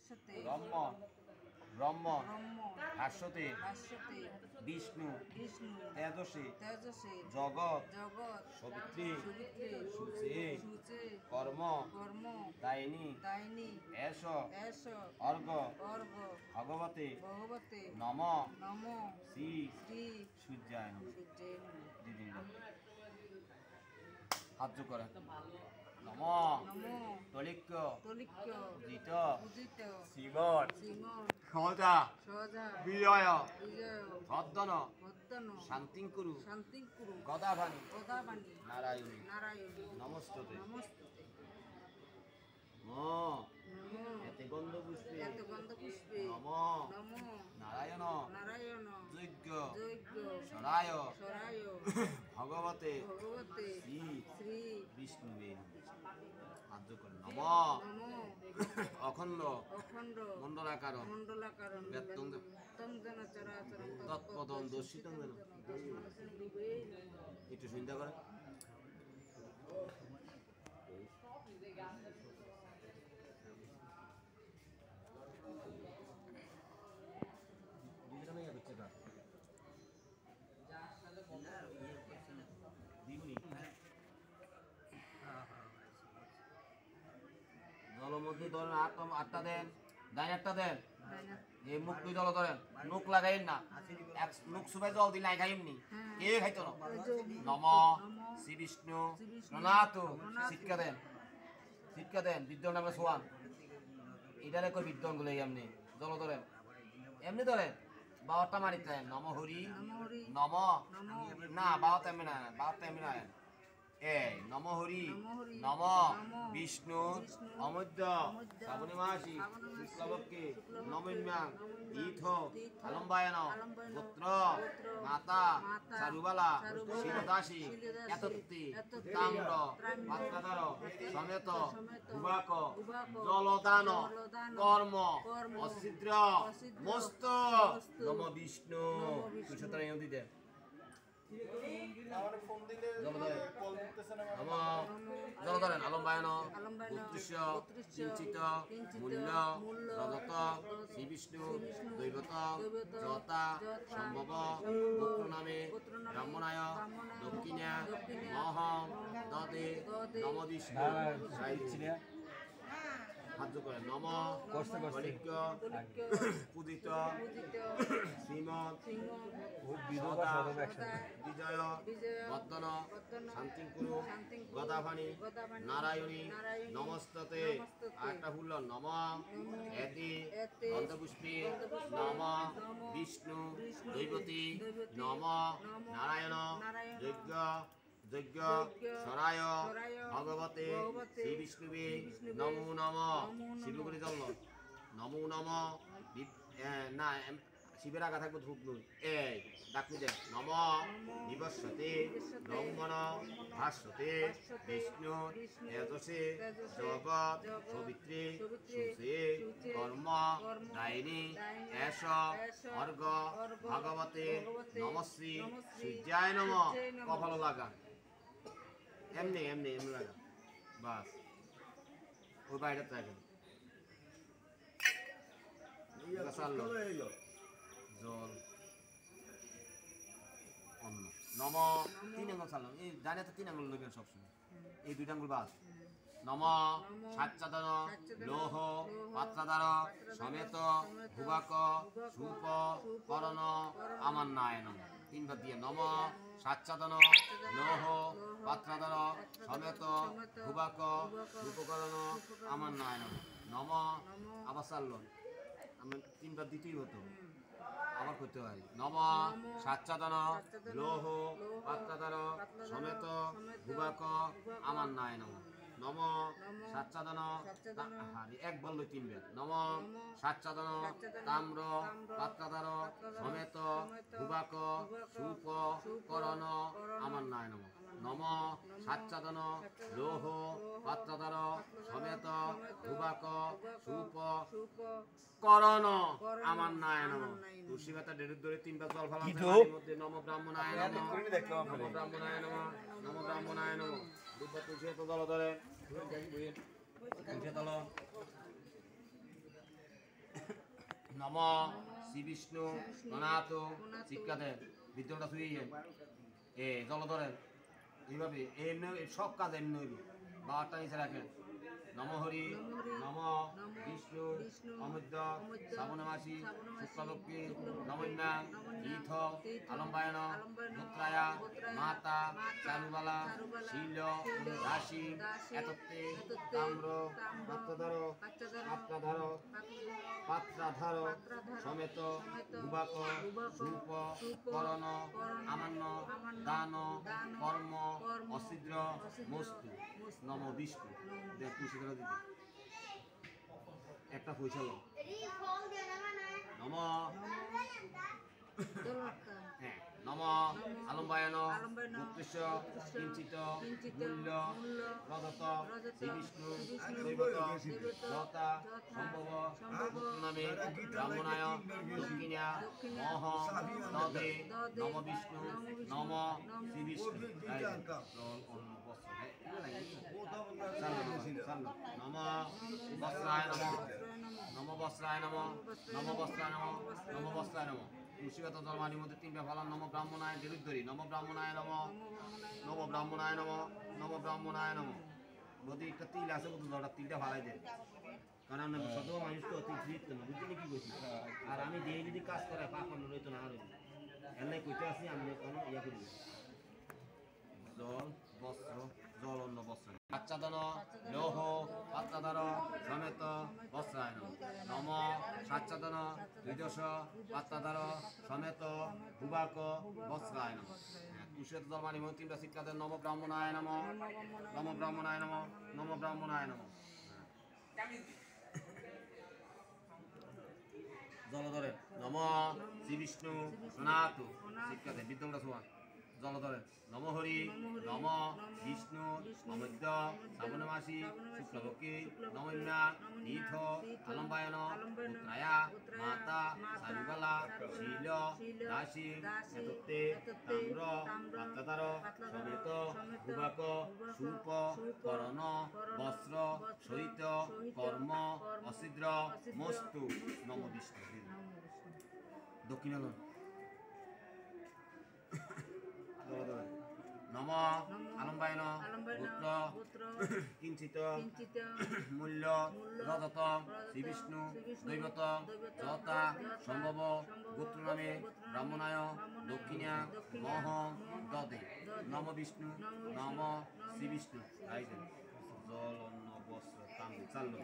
ব্রহ্ম ব্রহ্ম ভাস্বতে বিষ্ণু তেজসে জগৎ সবিত্রী সূচে কর্ম দায়িনী এষ অর্ঘ ভগবতে নম শ্রী সূর্যায় নমঃ। হাত যোগ করে নম তলিক্য জিত শ্রীমৎ সহজা বিজয় ভদ্দন শান্তিঙ্কুরু গদাভানি নারায়ণী নমস্তুতে এতে গন্ধ পুষ্পে নম নারায়ণ যজ্ঞ সরায় ভগবতে শ্রী বিষ্ণুবে আদ্য করে নম অখণ্ড মণ্ডলাকার তৎপদম দর্শিত একটু চিন্তা করে জলের মধ্যে ধরেন আটটা দেন ডাইন একটা দেন এই মুখ দুই জল ধরেন মুখ লাগাইন না মুখ সুবাই জল দিলে খাইমনি কে খাইতো না নম শ্রী বিষ্ণু প্রণাত শিক্ষা দেন বিদ্যন নামে সোয়ান এটা রেখো বিদ্যন গুলো এমনি জল ধরেন এমনি ধরেন বাবারটা মারিতে নম হরি নম না বাবা তেমনি না বাবা তেমনি না এই নম হরি নম বিষ্ণু অমৃত শ্রাবণী মাসি শুক্লপক্ষে নবম্যাং ঈথ আলম্বায়ন গোত্র মাতা চারুবালা শিরদাসী এতত্তি তাম্র পাত্রাধর সমেত ভুবাক জলদান কর্ম অছিদ্র মস্ত নম বিষ্ণু কুশতরা ইহুদিদের জলধরেন আলম্বায়ন উৎকৃষ্ট কিঞ্চিত মূল্য রজত শ্রী বিষ্ণু দৈবত যতা সম্ভব গোত্র নামে ব্রাহ্মণায় দক্ষিণা মহম দদে নম বিষ্ণু সাহায্য করেন নম কলিক্য পূজিত শ্রীমৎ বিজয় বর্ধন শান্তিঙ্কুরু গদাভানি নারায়ণী নমস্ততে আরেকটা ফুল নম এতি গন্ধপুষ্পী নম বিষ্ণু দৈবতী নম নারায়ণ যজ্ঞ সরায় ভগবতে শ্রী বিষ্ণুবে নমো নম শিবগুলি জল নমো নম না শিবের আগা থাকবো ধূপ নুন এই ডাকনি দেন নম নিবস্বতে ব্রহ্মণ ভাস্বতে বিষ্ণু তেজসে জগৎ সবিত্রী সুষে কর্ম দায়িনী এষ অর্ঘ ভগবতে নমশ্রী সূর্যায় নম কপাল লাগা এমনি লাগা বাস ওই বাইরে থাকেন জল অন্ন নম তিন আঙ্গুল চালাম এই জানে তো তিন আঙ্গুল লইবেন সবসময় এই দুইটা আঙ্গুল বাস নম সাচ্চাদন লৌহ পাত্রাদার সমেত ভুবাক সুপ করণ আমার নায় নম তিনবার দিয়ে নম সাচ্চাদন লৌহ পাত্রাদার সমেত ভুবাক সুপকরণ আমার নায় নম নম আবার চালল আমরা তিনবার দিতেই হতো আবার করতে হয় নম সাচ্চাদন লৌহ পাত্রাদার সমেত ভুবাক আমার নায় নম নম সাচ্চাদন এক বললো তিনবার নম সাচ্চাদন তাম্র পাত্রাদার সমেত ভুবাক সুপ করণ আমার নায় নম নম সাচ্চাদন লৌহ পাত্রাদার সমেত ভুবাক সুপ করণ আমার নায় নম তুলসী পাতা ডেড়ের ধরে তিনবার জল ফেলা মধ্যে নম ব্রাহ্মণায় নম নম ব্রাহ্মণায় নম নম ব্রাহ্মণায় নম দুধ তুলসী পাতা জল ধরে তুলসী তল নম শ্রী বিষ্ণু প্রণাত শিক্ষা দেন বিদ্যটা শুয়ে জল ধরেন এইভাবে এমনি সব কাজ এমনি হইব বারটা নিচে রাখেন নম হরি নম বিষ্ণু অমৃত শ্রাবণমাসী শুক্লপক্ষী নমন্যা তীর্থ আলম্বায়ন পুত্রায়া মাতা চারুবালা শীল রাশি এতত্তে তাম্র পাত্রধর পাত্রাধার সমেত ভুবাক সুপ করণ আমান্য দান কর্ম অছিদ্র মস্তু নম বিষ্ণু তুলসী ধরা দিতে একটা পয়সা নম হ্যাঁ নম আলম্বায়ন উৎকৃষ্ট কিঞ্চিত মূল্য রজত শ্রী বিষ্ণু দৈবত যতা সম্ভব নামে ব্রাহ্মণায় দক্ষিণা মহ দধে নম বিষ্ণু নম শ্রী বিষ্ণু নম বস্ত্রায় নম নম বস্ত্রায় নম নম বস্ত্রায় নম নম বস্ত্রায় নম তুলসীগত ধর্মানির মধ্যে তিনটা ফলাম নম ব্রাহ্মণায় দেরুদ্ধরি নম ব্রাহ্মণায় নম নম ব্রাহ্মণায় নম নম ব্রাহ্মণায় নম যদি একটা তিল আছে বুঝতে ওটা তিলটা ভালাই দেয় কারণ আমরা শত মানুষ তো অতি ফ্রিত না বুঝলি কি বলছি আর আমি দিয়ে যদি কাজ করে পাপ রইতো না আর এলাই কইতে আসি আমি কোনো ইয়া করি জল বস্ত্র জল অন্য বস্ত্র আচ্ছাদন লৌহ পাত্রাধার সমেত বস্ত্রায়ন নম সাচ্ছাদন দ্বিদশ পাত্রাধার সমেত ভুবাক বস্ত্রায়ন তুষেত ধর্মানি তিনটা শিক্ষা দেন নম ব্রাহ্মণায় নম নম ব্রাহ্মণায় নম নম ব্রাহ্মণায় নম জলধরেন নম শ্রী বিষ্ণু সনাত শিক্ষা দেন বিদ্যমটা সোয়ান জলধরেন নম হরি নম বিষ্ণু অমৃত শ্রাবণমাসী শুক্লপক্ষী নমন্যা তীর্থ আলম্বায়ন পুত্রায়া মাতা চারুবালা শীল রাশি এতত্তে তাম্র পাত্রাধার সমেত ভুবাক সুপ করণ বস্ত্র সহিত কর্ম অছিদ্র মস্তু নম বিষ্ণু দক্ষিণালন নম আলম্বায়ন পুত্র কিঞ্চিত মূল্য রজত শ্রী বিষ্ণু দৈবত যতা সম্ভব গোত্র নামে ব্রাহ্মণায় দক্ষিণা মহ দদে নম বিষ্ণু নম শ্রী বিষ্ণু জল অন্ন বস্ত্র তাম চাল্য